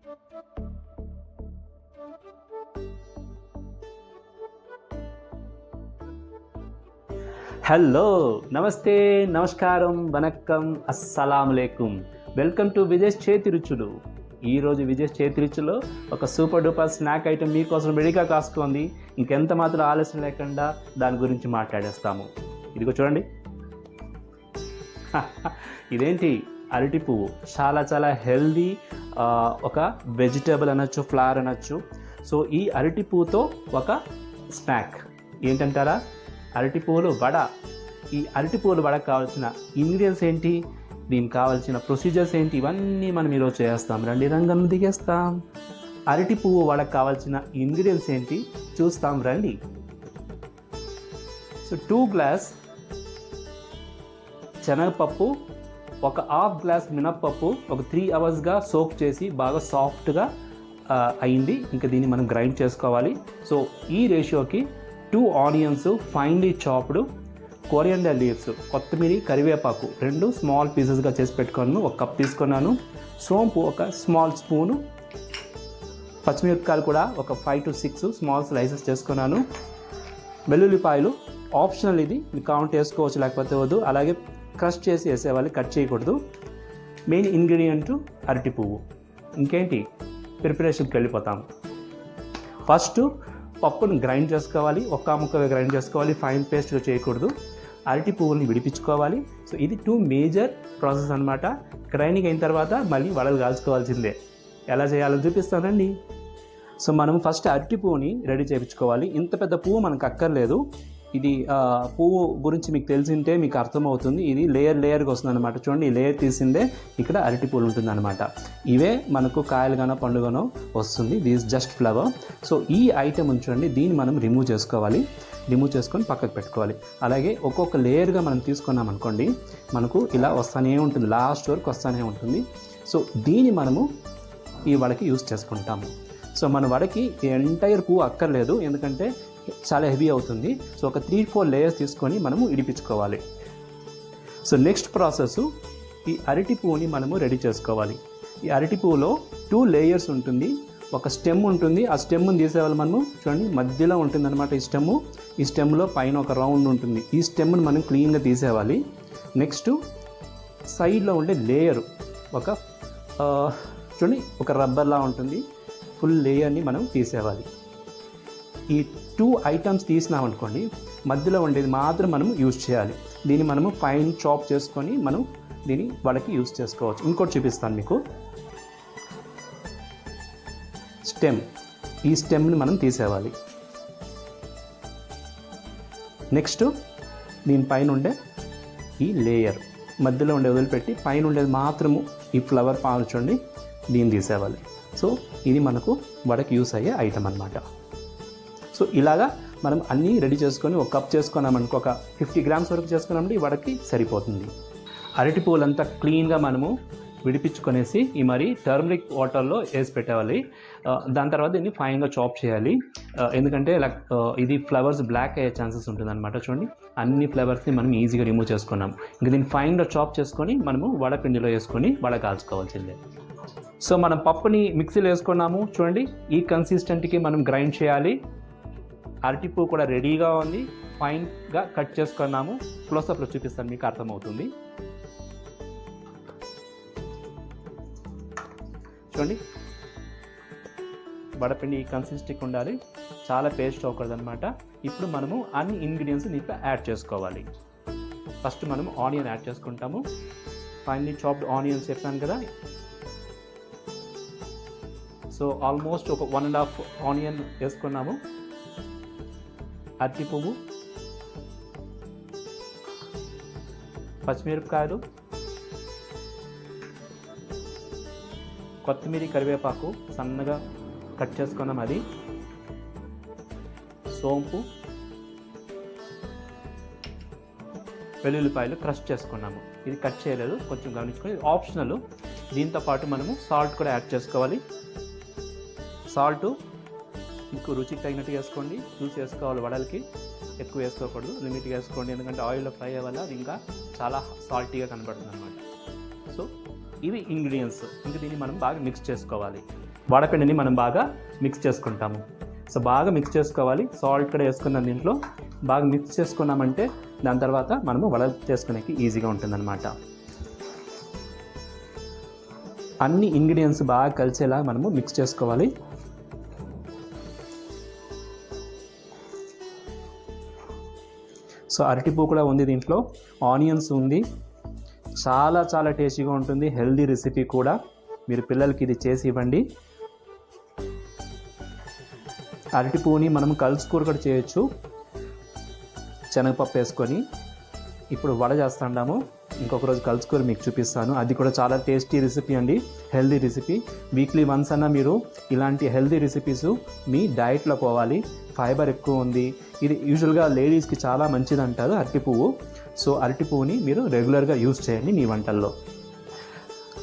Hello, నమస్తే, నమస్కారం, vanakkam, అస్సలాములేకుం. Welcome to Vijesh చేతి రుచులు. ఈరోజు విజేష్ చేతి రుచులో ఒక సూపర్ డూపర్ స్నాక్ ఐటెం మీకోసం రెడీగా కాసుకుంది. ఇంకెంత మాత్రం ఆలస్యం లేకుండా దాని గురించి మాట్లాడేస్తాము. ఇదిగో చూడండి. ఇదేంటి? అరటి పువ్వు. చాలా చాలా హెల్దీ ఒక వెజిటేబుల్ అనొచ్చు, ఫ్లవర్ అనొచ్చు. సో ఈ అరటి పువ్వుతో ఒక స్నాక్ ఏంటంటారా? అరటి పువ్వులు వడ. ఈ అరటి పువ్వులు వడకు కావాల్సిన ఇంగ్రీడియంట్స్ ఏంటి, దీనికి కావాల్సిన ప్రొసీజర్స్ ఏంటి, ఇవన్నీ మనం ఈరోజు చేస్తాం. రండి, రంగం దిగేస్తాం. అరటి పువ్వు వడకు కావాల్సిన ఇంగ్రీడియంట్స్ ఏంటి చూస్తాం రండి. సో 2 గ్లాస్ శనగపప్పు, ఒక హాఫ్ గ్లాస్ మినప్పప్పు ఒక 3 అవర్స్గా సోక్ చేసి బాగా సాఫ్ట్గా అయింది. ఇంకా దీన్ని మనం గ్రైండ్ చేసుకోవాలి. సో ఈ రేషియోకి 2 onions finely chopped, coriander leaves, కొత్తిమీర, కరివేపాకు 2 స్మాల్ పీసెస్గా చేసి పెట్టుకున్నాను. 1 కప్ తీసుకున్నాను. సోంపు ఒక స్మాల్ స్పూను, పచ్చిమిరపకాయలు కూడా ఒక 5 to 6 స్మాల్ స్లైసెస్ చేసుకున్నాను. వెల్లుల్లిపాయలు ఆప్షనల్, ఇది మీకు కౌంట్ వేసుకోవచ్చు లేకపోతే వద్దు. అలాగే క్రష్ చేసి వేసేవాళ్ళు, కట్ చేయకూడదు. మెయిన్ ఇంగ్రీడియంట్ అరటి పువ్వు. ఇంకేంటి, ప్రిపరేషన్కి వెళ్ళిపోతాము. ఫస్ట్ పప్పును గ్రైండ్ చేసుకోవాలి. ఒక్క ముక్కగా గ్రైండ్ చేసుకోవాలి, ఫైన్ పేస్ట్గా చేయకూడదు. అరటి పువ్వుని విడిపించుకోవాలి. సో ఇది 2 మేజర్ ప్రాసెస్ అనమాట. గ్రైండింగ్ అయిన తర్వాత మళ్ళీ వడలు కాల్చుకోవాల్సిందే. ఎలా చేయాలో చూపిస్తానండి. సో మనం ఫస్ట్ అరటి పువ్వుని రెడీ చేయించుకోవాలి. ఇంత పెద్ద పువ్వు మనకు అక్కర్లేదు. ఇది పువ్వు గురించి మీకు తెలిసింటే మీకు అర్థమవుతుంది. ఇది లేయర్గా వస్తుంది అనమాట. చూడండి, ఈ లేయర్ తీసిందే ఇక్కడ అరటి పువ్వులు ఉంటుంది అనమాట. ఇవే మనకు కాయలుగానో పండుగనో వస్తుంది. This just flower. సో ఈ ఐటెం ఉంచండి, దీన్ని మనం రిమూవ్ చేసుకోవాలి. రిమూవ్ చేసుకొని పక్కకు పెట్టుకోవాలి. అలాగే ఒక్కొక్క లేయర్గా మనం తీసుకున్నాం అనుకోండి, మనకు ఇలా వస్తూనే ఉంటుంది, లాస్ట్ వరకు వస్తూనే ఉంటుంది. సో దీన్ని మనము ఈ వడకి యూస్ చేసుకుంటాము. సో మన వడకి ఎంటైర్ పువ్వు అక్కర్లేదు, ఎందుకంటే చాలా హెవీ అవుతుంది. సో ఒక 3-4 లేయర్స్ తీసుకొని మనము ఇడిపించుకోవాలి. సో నెక్స్ట్ ప్రాసెస్, ఈ అరటి పువ్వుని మనము రెడీ చేసుకోవాలి. ఈ అరటి పువ్వులో 2 లేయర్స్ ఉంటుంది. ఒక స్టెమ్ ఉంటుంది. ఆ స్టెమ్ని తీసేవాళ్ళు మనము. చూడండి, మధ్యలో ఉంటుంది అనమాట ఈ స్టెమ్. ఈ స్టెమ్లో పైన ఒక రౌండ్ ఉంటుంది. ఈ స్టెమ్ని మనం క్లీన్గా తీసేవాలి. నెక్స్ట్ సైడ్లో ఉండే లేయరు ఒక చూడండి, ఒక రబ్బర్లా ఉంటుంది. ఫుల్ లేయర్ని మనం తీసేవాలి. ఈ 2 ఐటమ్స్ తీసినామనుకోండి, మధ్యలో ఉండేది మాత్రం మనం యూజ్ చేయాలి. దీన్ని మనము ఫైన్ చాప్ చేసుకొని మనం దీన్ని వాళ్ళకి యూజ్ చేసుకోవచ్చు. ఇంకోటి చూపిస్తాను మీకు. స్టెమ్, ఈ స్టెమ్ని మనం తీసేవాలి. నెక్స్ట్ దీనిపైన ఉండే ఈ లేయర్, మధ్యలో ఉండే వదిలిపెట్టి పైన ఉండేది మాత్రము ఈ ఫ్లవర్ పాలు చూడండి, దీన్ని తీసేవాలి. సో ఇది మనకు వడకి యూస్ అయ్యే ఐటమ్ అన్నమాట. సో ఇలాగా మనం అన్నీ రెడీ చేసుకొని ఒక కప్ చేసుకున్నామనుకో, ఒక 50 గ్రామ్స్ వరకు చేసుకున్నామంటే ఈ వడకి సరిపోతుంది. అరటి పువ్వులంతా క్లీన్గా మనము విడిపించుకొనేసి ఈ మరి టర్మరిక్ వాటర్లో వేసి పెట్టాలి. దాని తర్వాత దీన్ని ఫైన్గా చాప్ చేయాలి. ఎందుకంటే ఇది ఫ్లవర్స్ బ్లాక్ అయ్యే ఛాన్సెస్ ఉంటుందన్నమాట. చూడండి, అన్ని ఫ్లవర్స్ని మనం ఈజీగా రిమూవ్ చేసుకున్నాం. ఇంకా దీన్ని ఫైన్గా చాప్ చేసుకొని మనము వడపిండిలో వేసుకొని వడ కాల్చుకోవాల్సిందే. సో మనం పప్పుని మిక్సీలో వేసుకున్నాము. చూడండి, ఈ కన్సిస్టెంట్కి మనం గ్రైండ్ చేయాలి. అరటి పువ్వు కూడా రెడీగా ఉంది, ఫైన్గా కట్ చేసుకున్నాము. క్లోజప్లో చూపిస్తాను, మీకు అర్థమవుతుంది. చూడండి, వడపిండి ఈ కన్సిస్టెన్సీకి ఉండాలి, చాలా పేస్ట్ అవ్వకూడదు అనమాట. ఇప్పుడు మనము అన్ని ఇంగ్రీడియంట్స్ దీంట్లో యాడ్ చేసుకోవాలి. ఫస్ట్ మనము ఆనియన్ యాడ్ చేసుకుంటాము. ఫైన్లీ చాప్డ్ ఆనియన్స్ చెప్పాను కదా. సో ఆల్మోస్ట్ ఒక 1.5 ఆనియన్ వేసుకున్నాము. అరటి పువ్వు, పచ్చిమిరపకాయలు, కొత్తిమీర, కరివేపాకు సన్నగా కట్ చేసుకున్నాం. అది సోంపు, వెల్లుల్లిపాయలు క్రష్ చేసుకున్నాము. ఇది కట్ చేయలేదు, కొంచెం గమనించుకొని, ఆప్షనల్. దీంతో పాటు మనము సాల్ట్ కూడా యాడ్ చేసుకోవాలి. సాల్టు మీకు రుచికి తగినట్టు వేసుకోండి, చూసి వేసుకోవాలి. వడలకి ఎక్కువ వేసుకోకూడదు, లిమిట్గా వేసుకోండి. ఎందుకంటే ఆయిల్లో ఫ్రై అయ్యే వల్ల అది ఇంకా చాలా సాల్టీగా కనబడుతుంది అనమాట. సో ఇవి ఇంగ్రీడియంట్స్. ఇంకా దీన్ని మనం బాగా మిక్స్ చేసుకోవాలి. వడపిండిని మనం బాగా మిక్స్ చేసుకుంటాము. సో బాగా మిక్స్ చేసుకోవాలి. సాల్ట్ కూడా వేసుకున్నాం దీంట్లో. బాగా మిక్స్ చేసుకున్నామంటే దాని తర్వాత మనము వడలు చేసుకునేకి ఈజీగా ఉంటుందన్నమాట. అన్ని ఇంగ్రీడియంట్స్ బాగా కలిసేలా మనము మిక్స్ చేసుకోవాలి. సో అరటిపూ కూడా ఉంది దీంట్లో, ఆనియన్స్ ఉంది. చాలా చాలా టేస్టీగా ఉంటుంది, హెల్దీ రెసిపీ కూడా. మీరు పిల్లలకి ఇది చేసి ఇవ్వండి. అరటిపూని మనం కలుసుకూర కూడా చేయొచ్చు, శనగపప్పు వేసుకొని. ఇప్పుడు వడ చేస్తున్నాము. ఇంకొక రోజు కలుసుకూర మీకు చూపిస్తాను. అది కూడా చాలా టేస్టీ రెసిపీ అండి, హెల్దీ రెసిపీ. వీక్లీ వన్స్ అన్నా మీరు ఇలాంటి హెల్దీ రెసిపీస్ మీ డైట్లో పోవాలి. ఫైబర్ ఎక్కువ ఉంది. ఇది యూజువల్గా లేడీస్కి చాలా మంచిది అంటారు అరటి పువ్వు. సో అరటి పువ్వుని మీరు రెగ్యులర్గా యూజ్ చేయండి మీ వంటల్లో.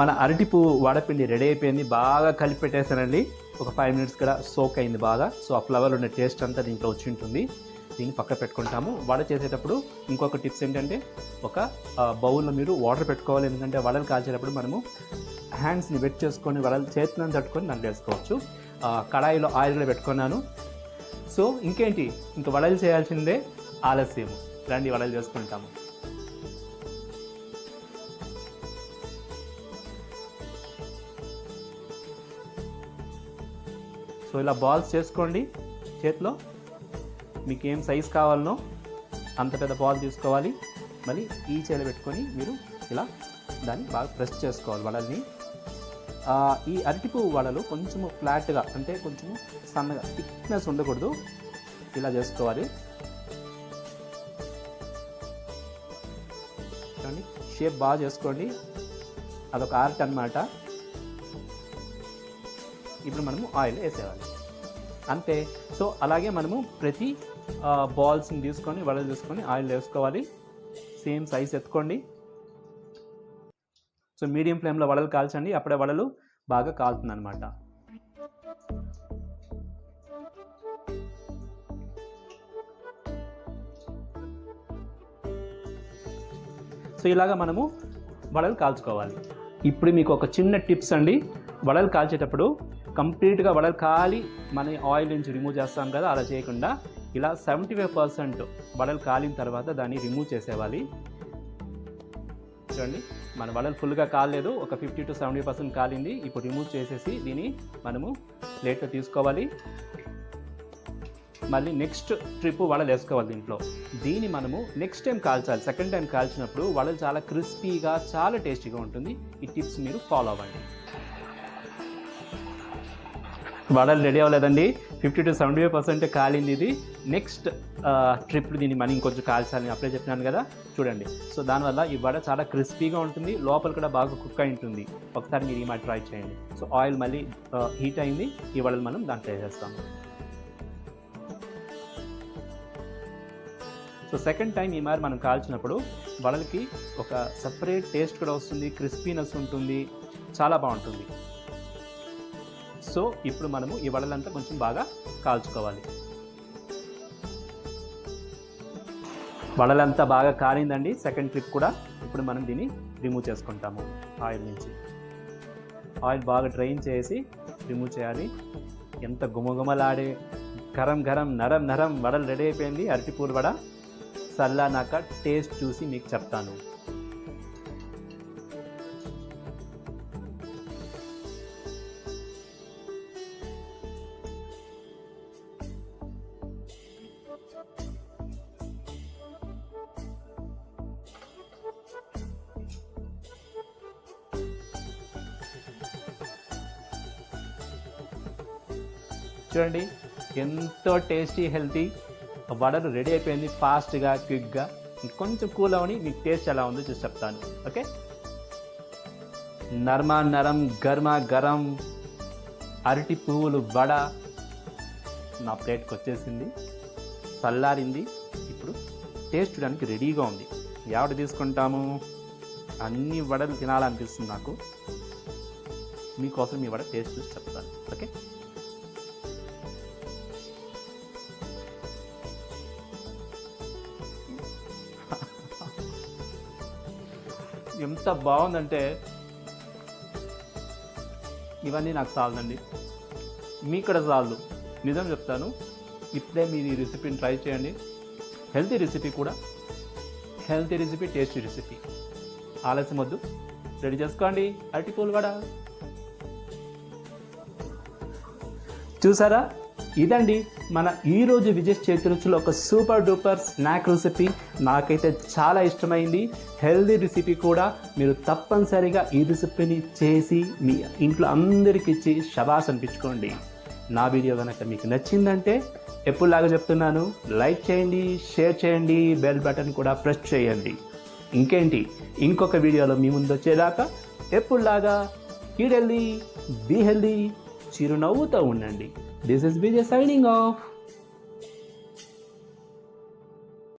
మన అరటి పువ్వు వడపిండి రెడీ అయిపోయింది. బాగా కలిపి పెట్టేసానండి. ఒక 5 minutes కూడా సోక్ అయింది బాగా. సో ఆ ఫ్లవర్ ఉన్న టేస్ట్ అంతా దీంట్లో వచ్చి ఉంటుంది. దీన్ని పక్క పెట్టుకుంటాము. వడ చేసేటప్పుడు ఇంకొక టిప్స్ ఏంటంటే, ఒక బౌల్లో మీరు వాటర్ పెట్టుకోవాలి. ఎందుకంటే వడలు కాల్చేటప్పుడు మనము హ్యాండ్స్ని వెట్ చేసుకొని వడలు చేతులను తట్టుకొని దాంట్లో వేసుకోవచ్చు. కడాయిలో ఆయిల్ కూడా పెట్టుకున్నాను. సో ఇంకేంటి, ఇంక వడలు చేయాల్సిందే ఆలస్యము. రండి వడలు చేసుకుంటాము. సో ఇలా బాల్స్ చేసుకోండి చేతిలో. మీకు ఏం సైజ్ కావాలనో అంత పెద్ద బాల్ తీసుకోవాలి. మళ్ళీ ఈ చేతిలో పెట్టుకొని మీరు ఇలా దాన్ని బాగా ప్రెస్ చేసుకోవాలి వడల్ని. ఈ అరటిపువ్వు వడలు కొంచెము ఫ్లాట్గా, అంటే కొంచెము సన్నగా, థిక్నెస్ ఉండకూడదు. ఇలా చేసుకోవాలి. చూడండి, షేప్ బాగా చేసుకోండి. అదొక ఆర్ట్ అన్నమాట. ఇప్పుడు మనము ఆయిల్ వేసేయాలి, అంతే. సో అలాగే మనము ప్రతి బాల్స్ని తీసుకొని వడలు తీసుకొని ఆయిల్ వేసుకోవాలి. సేమ్ సైజ్ ఎత్తుకోండి. సో మీడియం ఫ్లేమ్లో వడలు కాల్చండి, అప్పుడే వడలు బాగా కాలుతుంది అనమాట. సో ఇలాగా మనము వడలు కాల్చుకోవాలి. ఇప్పుడు మీకు ఒక చిన్న టిప్స్ అండి. వడలు కాల్చేటప్పుడు కంప్లీట్గా వడలు కాలి మన ఆయిల్ నుంచి రిమూవ్ చేస్తాం కదా, అలా చేయకుండా ఇలా 75% వడలు కాలిన తర్వాత దాన్ని రిమూవ్ చేసేవాలి. చూడండి, మన వడలు ఫుల్గా కాలేదు, ఒక 50 to 70% కాలింది. ఇప్పుడు రిమూవ్ చేసేసి దీన్ని మనము ప్లేట్లో తీసుకోవాలి. మళ్ళీ నెక్స్ట్ ట్రిప్ వడలు వేసుకోవాలి దీంట్లో. దీన్ని మనము నెక్స్ట్ టైం కాల్చాలి. సెకండ్ టైం కాల్చినప్పుడు వడలు చాలా క్రిస్పీగా, చాలా టేస్టీగా ఉంటుంది. ఈ టిప్స్ మీరు ఫాలో అవ్వండి. వడలు రెడీ అవ్వలేదండి, 50 to 75% కాలింది ఇది. నెక్స్ట్ ట్రిప్ దీన్ని మనం ఇంకొంచెం కాల్చాలని అప్పుడే చెప్పినాను కదా, చూడండి. సో దానివల్ల ఈ వడ చాలా క్రిస్పీగా ఉంటుంది, లోపల కూడా బాగా కుక్ అయి ఉంటుంది. ఒకసారి మీరు ఈ మాట ట్రై చేయండి. సో ఆయిల్ మళ్ళీ హీట్ అయింది. ఈ వడలు మనం దాంట్లో వేసేస్తాము. సో సెకండ్ టైం ఈ మారి మనం కాల్చినప్పుడు వడలకి ఒక సపరేట్ టేస్ట్ కూడా వస్తుంది, క్రిస్పీనెస్ ఉంటుంది, చాలా బాగుంటుంది. సో ఇప్పుడు మనము ఈ వడలంతా కొంచెం బాగా కాల్చుకోవాలి. వడలంతా బాగా కాలిందండి సెకండ్ ట్రిప్ కూడా. ఇప్పుడు మనం దీన్ని రిమూవ్ చేసుకుంటాము ఆయిల్ నుంచి. ఆయిల్ బాగా డ్రైన్ చేసి రిమూవ్ చేయాలి. ఎంత గుమగుమలాడే గరం గరం నరం నరం వడలు రెడీ అయిపోయింది. అరటిపూల వడ చల్లానాక టేస్ట్ చూసి మీకు చెప్తాను. చూడండి, ఎంతో టేస్టీ హెల్తీ వడలు రెడీ అయిపోయింది. ఫాస్ట్గా, క్విక్గా. కొంచెం కూల్ అవని మీకు టేస్ట్ ఎలా ఉందో చూసి చెప్తాను. ఓకే, నర్మా నరం గర్మా గరం అరటి పువ్వులు వడ నా ప్లేట్కి వచ్చేసింది, చల్లారింది. ఇప్పుడు టేస్ట్ చూడడానికి రెడీగా ఉంది. ఎవడ తీసుకుంటాము? అన్ని వడలు తినాలనిపిస్తుంది నాకు. మీకోసం ఈ వడ టేస్ట్ చూసి చెప్తాను. ఓకే, ఎంత బాగుందంటే ఇవన్నీ నాకు చాలదండి, మీ ఇక్కడ చాలు. నిజం చెప్తాను, ఇప్పుడే మీరు ఈ రెసిపీని ట్రై చేయండి. హెల్తీ రెసిపీ కూడా, హెల్తీ రెసిపీ, టేస్టీ రెసిపీ. ఆలస్యం వద్దు, రెడీ చేసుకోండి అరటిపూలు వడ. చూసారా, ఇదండి మన ఈరోజు విజయ్ చేతి రుచిలో ఒక సూపర్ డూపర్ స్నాక్ రెసిపీ. నాకైతే చాలా ఇష్టమైంది, హెల్దీ రెసిపీ కూడా. మీరు తప్పనిసరిగా ఈ రెసిపీని చేసి మీ ఇంట్లో అందరికీ ఇచ్చి శబాష్ అనిపించుకోండి. నా వీడియో కనుక మీకు నచ్చిందంటే ఎప్పుడులాగా చెప్తున్నాను, లైక్ చేయండి, షేర్ చేయండి, బెల్ బటన్ కూడా ప్రెస్ చేయండి. ఇంకేంటి, ఇంకొక వీడియోలో మీ ముందు వచ్చేదాకా ఎప్పుడులాగా ఈట్ హెల్దీ, బీ హెల్దీ, చిరునవ్వుతో ఉండండి. This is Vijay signing off.